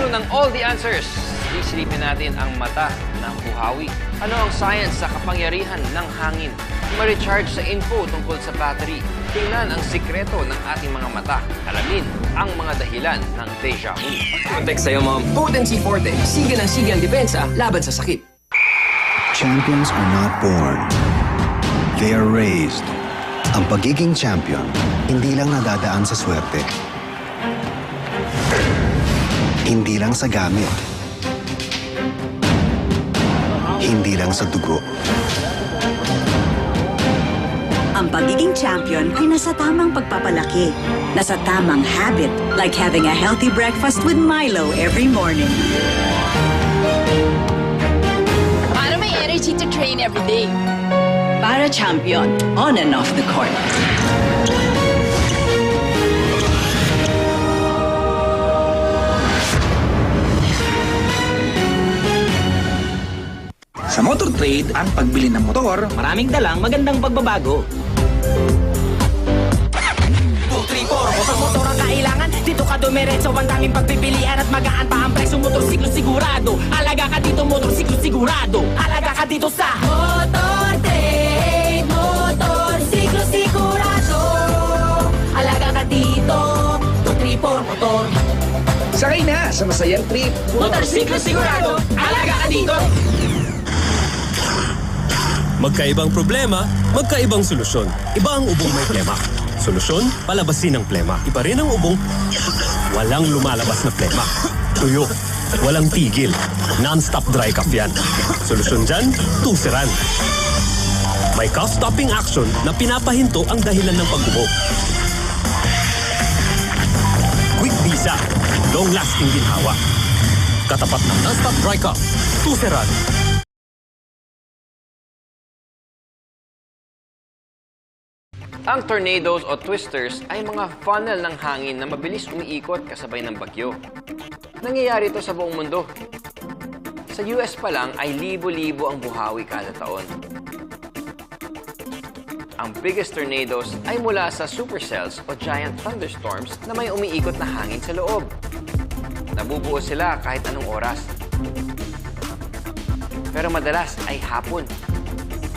puno ng all the answers. Isilipin natin ang mata ng buhawi. Ano ang science sa kapangyarihan ng hangin? Ma-recharge sa info tungkol sa battery. Tingnan ang sikreto ng ating mga mata. Alamin ang mga dahilan ng deja vu. Context sa'yo, Mom. Potency Forte. Siga ng siga ang depensa laban sa sakit. Champions are not born. They are raised. Ang pagiging champion, hindi lang nadadaan sa swerte. Hindi lang sa gamit. Hindi lang sa dugo. Ang pagiging champion ay nasa tamang pagpapalaki, nasa tamang habit, like having a healthy breakfast with Milo every morning. Para may energy to train every day. Para champion, on and off the court. Sa Motor Trade, ang pagbili ng motor, maraming dalang magandang pagbabago. 234, motor ang kailangan. Dito ka dumiretso, ang daming pagpipilian at magaan pa ang presyo. Motorsiklo sigurado. Alaga ka dito, motorsiklo sigurado. Alaga ka dito sa Motor Trade, motorsiklo sigurado. Alaga ka dito, 234 motor. Sakay na sa masayang trip. Motorsiklo sigurado. Alaga ka dito. Magkaibang problema, magkaibang solusyon. Iba ang ubong may plema. Solusyon, palabasin ang plema. Iba rin ang ubong, walang lumalabas na plema. Tuyo, walang tigil. Non-stop dry cough yan. Solusyon dyan, tusiran. May cough-stopping action na pinapahinto ang dahilan ng pag-ubo. Quick visa, long-lasting ginhawa. Katapat ng non-stop dry cough, tusiran. Ang tornadoes o twisters ay mga funnel ng hangin na mabilis umiikot kasabay ng bagyo. Nangyayari ito sa buong mundo. Sa US pa lang ay libo-libo ang buhawi kada taon. Ang biggest tornadoes ay mula sa supercells o giant thunderstorms na may umiikot na hangin sa loob. Nabubuo sila kahit anong oras. Pero madalas ay hapon,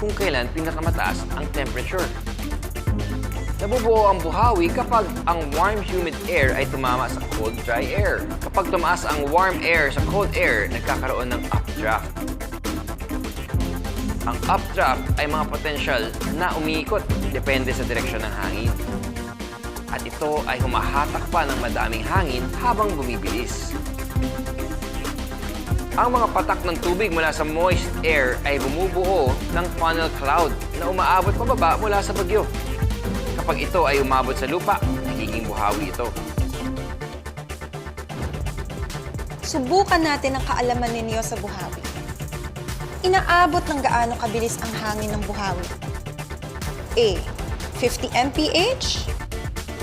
kung kailan pinakamataas ang temperature. Nabubuo ang buhawi kapag ang warm, humid air ay tumama sa cold, dry air. Kapag tumaas ang warm air sa cold air, nagkakaroon ng updraft. Ang updraft ay mga potential na umiikot depende sa direksyon ng hangin. At ito ay humahatak pa ng madaming hangin habang bumibilis. Ang mga patak ng tubig mula sa moist air ay bumubuo ng funnel cloud na umaabot pababa mula sa bagyo. Kapag ito ay umabot sa lupa, nagiging buhawi ito. Subukan natin ang kaalaman ninyo sa buhawi. Inaabot ng gaano kabilis ang hangin ng buhawi? A. 50 mph,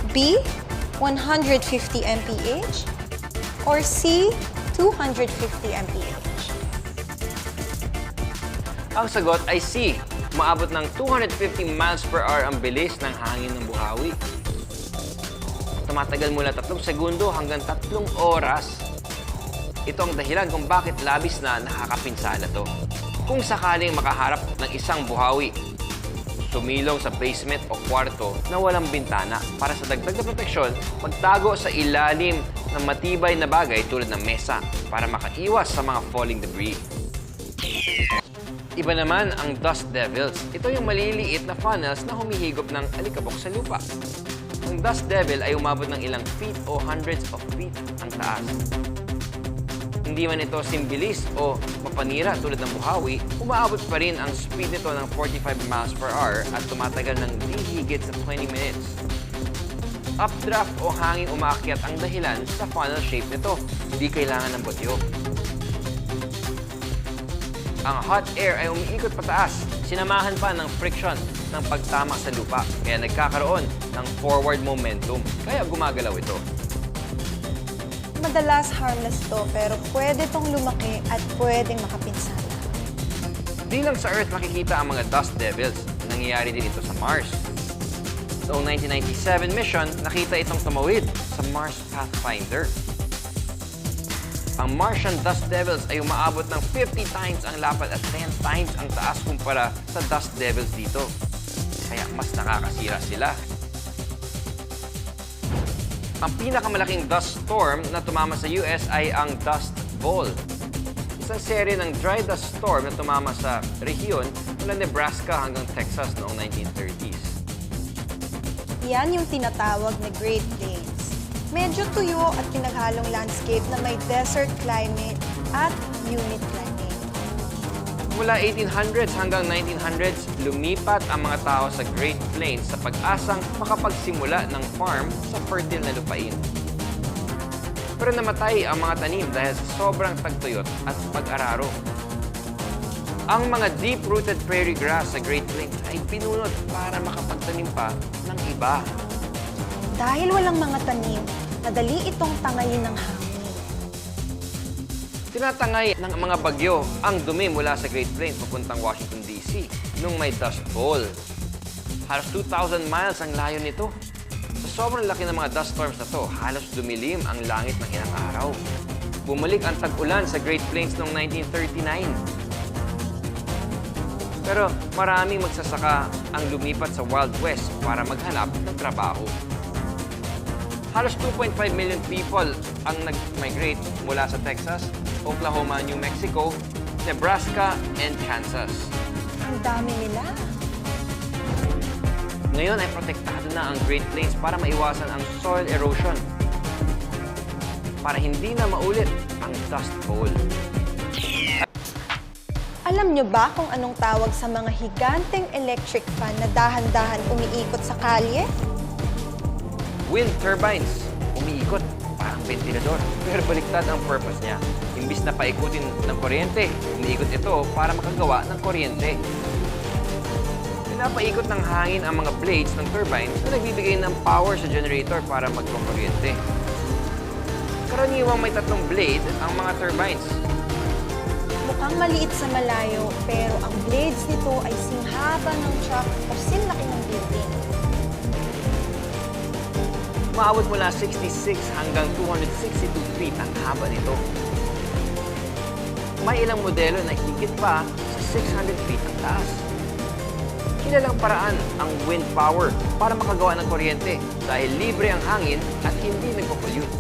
B. 150 mph, or C. 250 mph? Ang sagot ay C. Umaabot ng 250 miles per hour ang bilis ng hangin ng buhawi. Tumatagal mula 3 segundo hanggang 3 oras. Ito ang dahilan kung bakit labis na nakakapinsala to. Kung sakaling makaharap ng isang buhawi, sumilong sa basement o kwarto na walang bintana para sa dagdag na proteksyon, magtago sa ilalim ng matibay na bagay tulad ng mesa para makaiwas sa mga falling debris. Iba naman ang dust devils. Ito yung maliliit na funnels na humihigop ng alikabok sa lupa. Ang dust devil ay umabot ng ilang feet o hundreds of feet ang taas. Hindi man ito simbilis o mapanira tulad ng buhawi, umaabot pa rin ang speed nito ng 45 miles per hour at tumatagal ng di higit sa 20 minutes. Updraft o hangin umaakyat ang dahilan sa funnel shape nito. Hindi kailangan ng bagyo. Ang hot air ay umiikot pataas, sinamahan pa ng friction ng pagtama sa lupa, kaya nagkakaroon ng forward momentum, kaya gumagalaw ito. Madalas harmless to, pero pwede tong lumaki at pwedeng makapinsala. Di lang sa Earth makikita ang mga dust devils, nangyayari din ito sa Mars. Noong 1997 mission, nakita itong tumawid sa Mars Pathfinder. Ang Martian dust devils ay umaabot ng 50 times ang lapad at 10 times ang taas kumpara sa dust devils dito. Kaya mas nakakasira sila. Ang pinakamalaking dust storm na tumama sa US ay ang Dust Bowl. Isang serye ng dry dust storm na tumama sa rehiyon mula Nebraska hanggang Texas noong 1930s. Yan yung tinatawag na Great Plains. Medyo tuyo at pinaghalong landscape na may desert climate at humid climate. Mula 1800s hanggang 1900s, lumipat ang mga tao sa Great Plains sa pag-asang makapagsimula ng farm sa fertile na lupain. Pero namatay ang mga tanim dahil sa sobrang tagtuyot at pag-araro. Ang mga deep-rooted prairie grass sa Great Plains ay pinunot para makapagtanim pa ng iba. Dahil walang mga tanim, madali itong tangayin ng hangin. Tinatangay ng mga bagyo ang dumi mula sa Great Plains papuntang Washington, D.C. nung may Dust Bowl. Halos 2,000 miles ang layo nito. Sa sobrang laki ng mga dust storms na to, halos dumilim ang langit ng ilang araw. Bumalik ang tag-ulan sa Great Plains noong 1939. Pero maraming magsasaka ang lumipat sa Wild West para maghanap ng trabaho. Halos 2.5 million people ang nag-migrate mula sa Texas, Oklahoma, New Mexico, Nebraska, and Kansas. Ang dami nila. Ngayon ay protektado na ang Great Plains para maiwasan ang soil erosion. Para hindi na maulit ang Dust Bowl. Alam nyo ba kung anong tawag sa mga higanteng electric fan na dahan-dahan umiikot sa kalye? Wind turbines. Umiikot. Parang ventilador. Pero baliktad ang purpose niya. Imbis na paikutin ng kuryente, umiikot ito para makagawa ng kuryente. Pinapaikot ng hangin ang mga blades ng turbines na nagbibigay ng power sa generator para magkukuryente. Karaniwang may 3 blade ang mga turbines. Mukhang maliit sa malayo, pero ang blades nito ay singhaba ng truck o sinlaki ng building. Maabot mula 66 hanggang 262 feet ang haba nito. May ilang modelo na higit pa sa 600 feet ang taas. Kilalang paraan ang wind power para makagawa ng kuryente dahil libre ang hangin at hindi nagpo-pollute.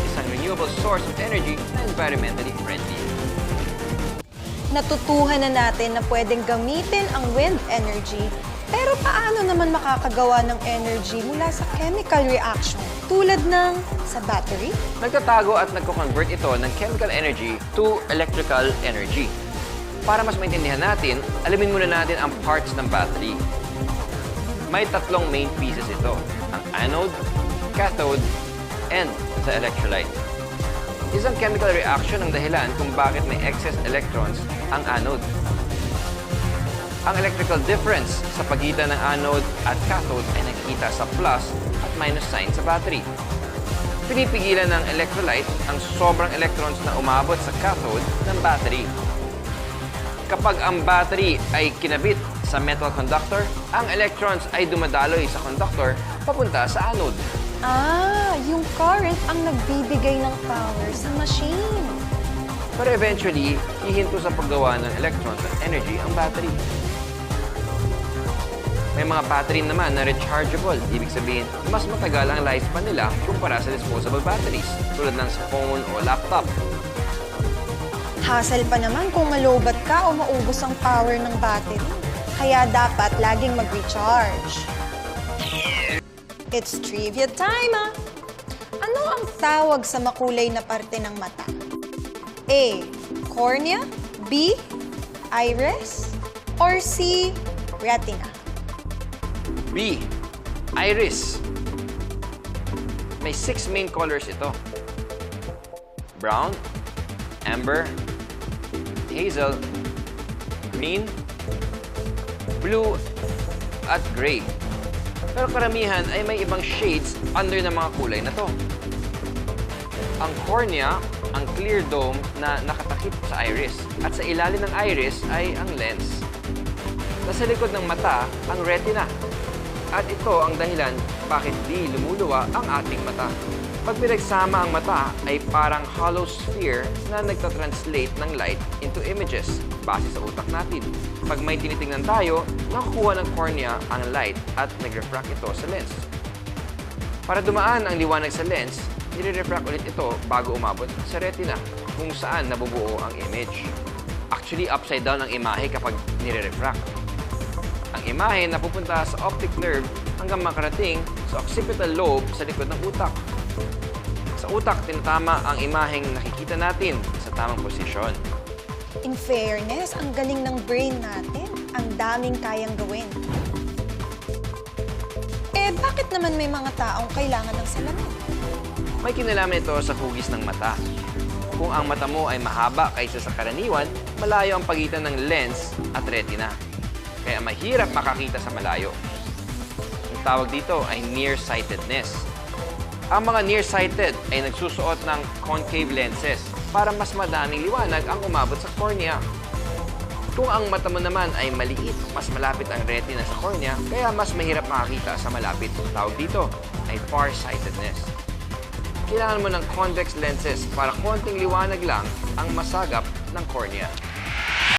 Isang renewable source of energy na environmentally friendly. Natutuhan na natin na pwedeng gamitin ang wind energy, pero paano naman makakagawa ng energy mula sa chemical reaction tulad ng sa battery? Nagtatago at nagko-convert ito ng chemical energy to electrical energy. Para mas maintindihan natin, alamin muna natin ang parts ng battery. May 3 main pieces ito, ang anode, cathode, and the electrolyte. Isang chemical reaction ang dahilan kung bakit may excess electrons ang anode. Ang electrical difference sa pagitan ng anode at cathode ay nakikita sa plus at minus sign sa battery. Pinipigilan ng electrolyte ang sobrang electrons na umabot sa cathode ng battery. Kapag ang battery ay kinabit sa metal conductor, ang electrons ay dumadaloy sa conductor papunta sa anode. Yung current ang nagbibigay ng power sa machine. Pero eventually, hihinto sa paggawa ng electrons at energy ang battery. May mga battery naman na rechargeable. Ibig sabihin, mas matagal ang lifespan nila kumpara sa disposable batteries, tulad ng sa phone o laptop. Hassle pa naman kung malobat ka o maubos ang power ng battery. Kaya dapat laging mag-recharge. It's trivia time, Ano ang tawag sa makulay na parte ng mata? A. Cornea, B. Iris, or C. Retina? B. Iris. May 6 main colors ito. Brown, amber, hazel, green, blue, at gray. Pero karamihan ay may ibang shades under ng mga kulay na to. Ang cornea, ang clear dome na nakatakip sa iris. At sa ilalim ng iris ay ang lens. Nasa likod ng mata, ang retina. At ito ang dahilan bakit di lumuluwa ang ating mata. Pag pinagsama ang mata ay parang hollow sphere na nagtatranslate ng light into images base sa utak natin. Pag may tinitingnan tayo, nakukuha ng cornea ang light at nag-refract ito sa lens. Para dumaan ang liwanag sa lens, nire-refract ulit ito bago umabot sa retina kung saan nabubuo ang image. Actually, upside down ang imahe kapag nire-refract. Ang imahe napupunta sa optic nerve hanggang makarating sa occipital lobe sa likod ng utak. Sa utak, tinatama ang imaheng nakikita natin sa tamang posisyon. In fairness, ang galing ng brain natin. Ang daming kayang gawin. Eh, bakit naman may mga taong kailangan ng salamin? May kinalaman ito sa hugis ng mata. Kung ang mata mo ay mahaba kaysa sa karaniwan, malayo ang pagitan ng lens at retina. Kaya mahirap makakita sa malayo. Ang tawag dito ay nearsightedness. Ang mga nearsighted ay nagsusuot ng concave lenses para mas madaming liwanag ang umabot sa cornea. Kung ang mata mo naman ay maliit, mas malapit ang retina sa cornea, kaya mas mahirap makakita sa malapit. Ang tawag dito ay farsightedness. Kailangan mo ng convex lenses para konting liwanag lang ang masagap ng cornea.